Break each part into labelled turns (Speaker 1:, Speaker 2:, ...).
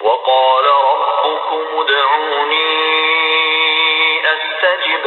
Speaker 1: وقال ربكم ادعوني أستجب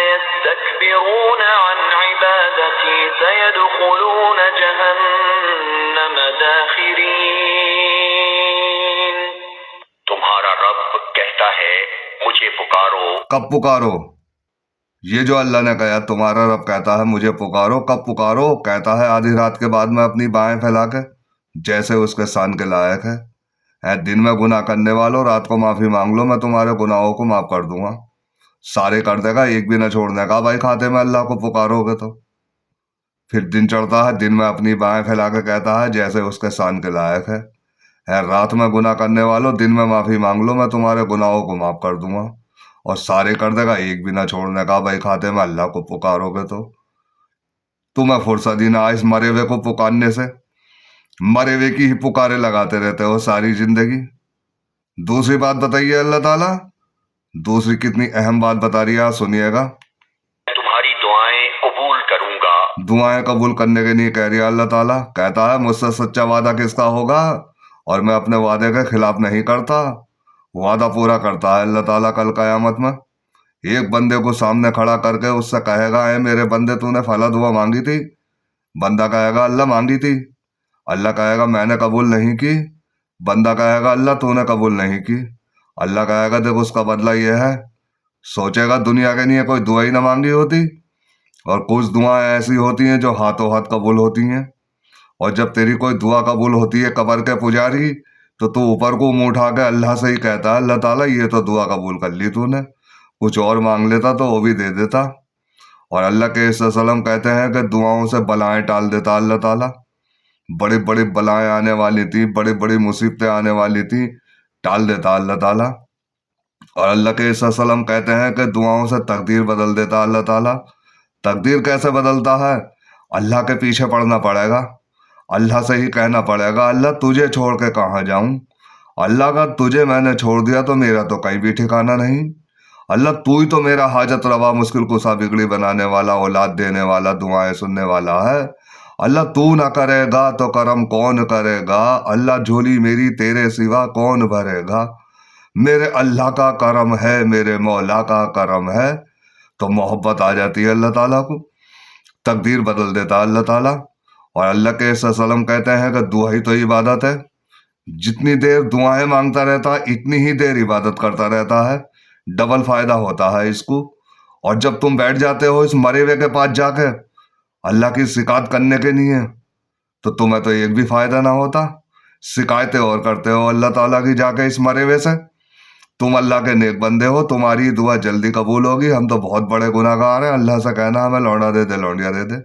Speaker 1: يستكبرون عن عبادتي سيدخلون جهنم داخرين۔ تمہارا رب کہتا ہے مجھے پکارو۔
Speaker 2: کب پکارو؟ یہ جو اللہ نے کہا تمہارا رب کہتا ہے مجھے پکارو، کب پکارو؟ کہتا ہے آدھی رات کے بعد میں اپنی بائیں پھیلا کے، جیسے اس کے شان کے لائق ہے۔ اے دن میں گناہ کرنے والوں، رات کو معافی مانگ لو، میں تمہارے گناہوں کو معاف کر دوں گا۔ سارے کر دے گا، ایک بھی نہ چھوڑنے کا بھائی کھاتے میں اللہ کو پکارو گے تو۔ پھر دن چڑھتا ہے، دن میں اپنی بائیں پھیلا کے کہتا ہے جیسے اس کے شان کے لائق ہے۔ اے رات میں گناہ کرنے والوں، دن میں معافی مانگ لو، میں تمہارے گناہوں کو معاف کر دوں گا۔ اور سارے کر دے گا، ایک بھی نہ چھوڑنے کا بھائی کھاتے میں اللہ کو پکارو گے تو۔ تمہیں فرصت ہی نہ آئے اس مرے ہوئے کو پکارنے سے، مرے ہوئے کی ہی پکارے لگاتے رہتے ہو ساری زندگی۔ دوسری بات بتائیے اللہ تعالیٰ، دوسری کتنی اہم بات بتا رہی ہے، سنیے گا۔
Speaker 1: تمہاری دعائیں قبول کروں گا۔
Speaker 2: دعائیں قبول کرنے کے لیے کہہ رہی ہے اللہ تعالیٰ، کہتا ہے مجھ سے سچا وعدہ کس کا ہوگا، اور میں اپنے وعدے کے خلاف نہیں کرتا، وعدہ پورا کرتا ہے اللہ تعالیٰ۔ کل قیامت میں ایک بندے کو سامنے کھڑا کر کے اس سے کہے گا اے میرے بندے تو نے فلاں دعا مانگی تھی، بندہ کہے گا اللہ مانگی تھی، اللہ کہے گا میں نے قبول نہیں کی، بندہ کہے گا اللہ تو نے قبول نہیں کی، اللہ کہے گا دیکھ اس کا بدلہ یہ ہے، سوچے گا دنیا کے لیے کوئی دعا ہی نہ مانگی ہوتی، اور کچھ دعائیں ایسی ہوتی ہیں جو ہاتھوں ہاتھ قبول ہوتی ہیں۔ اور جب تیری کوئی دعا قبول ہوتی ہے قبر کے پجاری، تو اوپر کو منہ اٹھا کے اللہ سے ہی کہتا ہے اللہ تعالیٰ یہ تو دعا قبول کر لی تو نے، کچھ اور مانگ لیتا تو وہ بھی دے دیتا۔ اور اللہ کے وسلم کہتے ہیں کہ دعاؤں سے بلائیں ٹال دیتا اللہ تعالیٰ۔ بڑی بڑی بلائیں آنے والی تھی، بڑی بڑی مصیبتیں آنے والی تھی، ٹال دیتا اللہ تعالیٰ۔ اور اللہ کے وسلم کہتے ہیں کہ دعاؤں سے تقدیر بدل دیتا اللہ تعالیٰ۔ تقدیر کیسے بدلتا ہے؟ اللہ کے پیچھے پڑنا پڑے گا، اللہ سے ہی کہنا پڑے گا اللہ تجھے چھوڑ کے کہاں جاؤں، اللہ کا تجھے میں نے چھوڑ دیا تو میرا تو کہیں بھی ٹھکانہ نہیں، اللہ تو ہی تو میرا حاجت روا، مشکل کشا، بگڑی بنانے والا، اولاد دینے والا، دعائیں سننے والا ہے، اللہ تو نہ کرے گا تو کرم کون کرے گا، اللہ جھولی میری تیرے سوا کون بھرے گا، میرے اللہ کا کرم ہے، میرے مولا کا کرم ہے، تو محبت آ جاتی ہے اللہ تعالیٰ کو، تقدیر بدل دیتا اللہ تعالیٰ۔ اور اللہ کے وسلم کہتے ہیں کہ دعا ہی تو عبادت ہے، جتنی دیر دعائیں مانگتا رہتا ہے اتنی ہی دیر عبادت کرتا رہتا ہے، ڈبل فائدہ ہوتا ہے اس کو۔ اور جب تم بیٹھ جاتے ہو اس مرے ہوئے کے پاس جا کے اللہ کی شکایت کرنے کے لیے، تو تمہیں تو ایک بھی فائدہ نہ ہوتا، شکایتیں اور کرتے ہو اللہ تعالیٰ کی جا کے اس مرے ہوئے سے۔ تم اللہ کے نیک بندے ہو، تمہاری دعا جلدی قبول ہوگی، ہم تو بہت بڑے گناہ گار ہیں، اللہ سے کہنا ہمیں لوٹا دے دے، لونڈیا دے دے،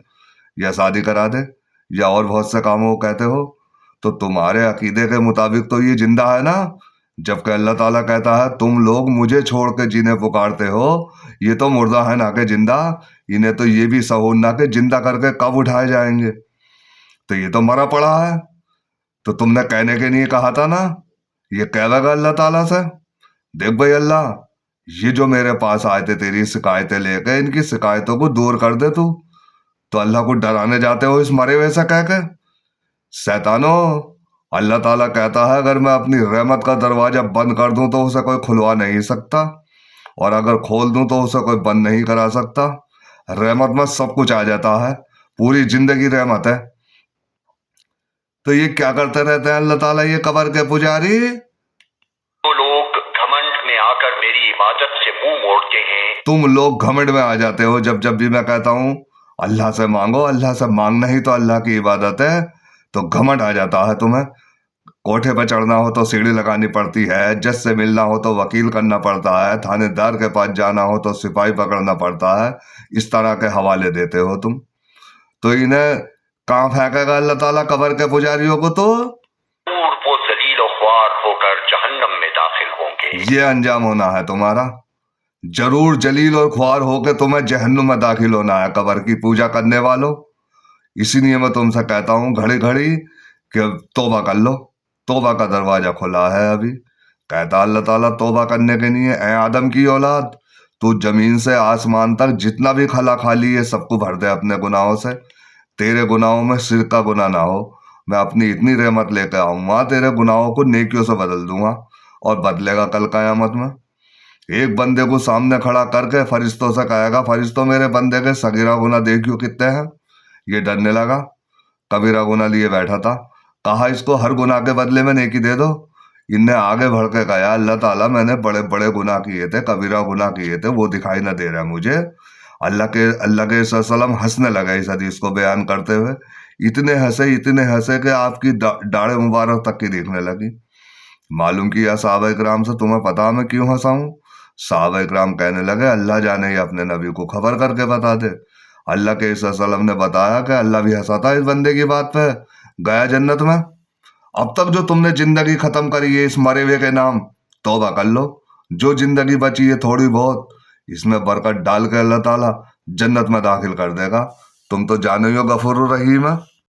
Speaker 2: یا شادی کرا دے، یا اور بہت سے کاموں کو کہتے ہو، تو تمہارے عقیدے کے مطابق تو یہ زندہ ہے نا، جبکہ اللہ تعالیٰ کہتا ہے تم لوگ مجھے چھوڑ کے جنہیں پکارتے ہو یہ تو مردہ ہے نہ کہ زندہ، انہیں تو یہ بھی شعور نہ کہ زندہ کر کے کب اٹھائے جائیں گے، تو یہ تو مرا پڑا ہے۔ تو تم نے کہنے کے لیے کہا تھا نا، یہ کہے گا اللہ تعالیٰ سے دیکھ بھائی اللہ یہ جو میرے پاس آئے تھے تیری شکایتیں لے کے، ان کی شکایتوں کو دور کر دے تو اللہ کو ڈرانے جاتے ہو اس مرے ہوئے سے کہہ کے۔ شیطانو، اللہ تعالیٰ کہتا ہے اگر میں اپنی رحمت کا دروازہ بند کر دوں تو اسے کوئی کھلوا نہیں سکتا، اور اگر کھول دوں تو اسے کوئی بند نہیں کرا سکتا۔ رحمت میں سب کچھ آ جاتا ہے، پوری زندگی رحمت ہے۔ تو یہ کیا کرتے رہتے ہیں اللہ تعالیٰ یہ قبر کے پجاری؟
Speaker 1: وہ لوگ گھمنڈ میں آ کر میری عبادت سے منہ موڑتے ہیں.
Speaker 2: تم لوگ گھمنڈ میں آ جاتے ہو جب بھی میں کہتا ہوں اللہ سے مانگو، اللہ سے مانگنا ہی تو اللہ کی عبادت ہے، تو گھمنڈ آ جاتا ہے تمہیں. کوٹھے پہ چڑھنا ہو تو سیڑھی لگانی پڑتی ہے، جج سے ملنا ہو تو وکیل کرنا پڑتا ہے، تھانے دار کے پاس جانا ہو تو سپاہی پکڑنا پڑتا ہے. اس طرح کے حوالے دیتے ہو تم. تو انہیں کہاں پھینکے گا اللہ تعالیٰ قبر کے پجاریوں کو؟ تو
Speaker 1: وہ ذلیل و خوار ہو کر جہنم میں داخل ہوں گے.
Speaker 2: یہ انجام ہونا ہے تمہارا. ضرور جلیل اور خوار ہو کے تمہیں جہنم میں داخل ہونا ہے قبر کی پوجا کرنے والوں. اسی لیے میں تم سے کہتا ہوں گھڑی گھڑی کہ توبہ کر لو، توبہ کا دروازہ کھلا ہے ابھی. کہتا اللہ تعالیٰ توبہ کرنے کے لیے اے آدم کی اولاد، تو زمین سے آسمان تک جتنا بھی خلا خالی ہے سب کو بھر دے اپنے گناہوں سے. تیرے گناہوں میں شرک کا گناہ نہ ہو، میں اپنی اتنی رحمت لے کے آؤں گا تیرے گناہوں کو نیکیوں سے بدل دوں گا، اور بدلے گا کل قیامت میں. ایک بندے کو سامنے کھڑا کر کے فرشتوں سے کہے گا فرشتوں میرے بندے کے صغیرہ گناہ دیکھیو کتنے ہیں. یہ ڈرنے لگا، کبیرہ گناہ لیے بیٹھا تھا. کہا اس کو ہر گناہ کے بدلے میں نیکی دے دو. ان نے آگے بڑھ کے کہا اللہ تعالیٰ میں نے بڑے بڑے گناہ کیے تھے، کبیرہ گناہ کیے تھے، وہ دکھائی نہ دے رہا مجھے. اللہ کے صلی اللہ علیہ وسلم ہنسنے لگا اس حدیث کو بیان کرتے ہوئے. اتنے ہنسے کہ آپ کی داڑھ مبارک تک کی دیکھنے لگی. معلوم کیا صحابہ کرام سے تمہیں پتا میں کیوں ہنسا ہوں؟ صحابہ کرام کہنے لگے اللہ جانے یہ اپنے نبی کو خبر کر کے بتا دے. اللہ کے صلی اللہ علیہ وسلم نے بتایا کہ اللہ بھی ہنسا تھا اس بندے کی بات پہ، گیا جنت میں. اب تک جو تم نے زندگی ختم کری ہے اس مرے ہوئے کے نام، توبہ کر لو. جو زندگی بچی ہے تھوڑی بہت، اس میں برکت ڈال کے اللہ تعالیٰ جنت میں داخل کر دے گا. تم تو جانے ہو غفور الرحیم ہے.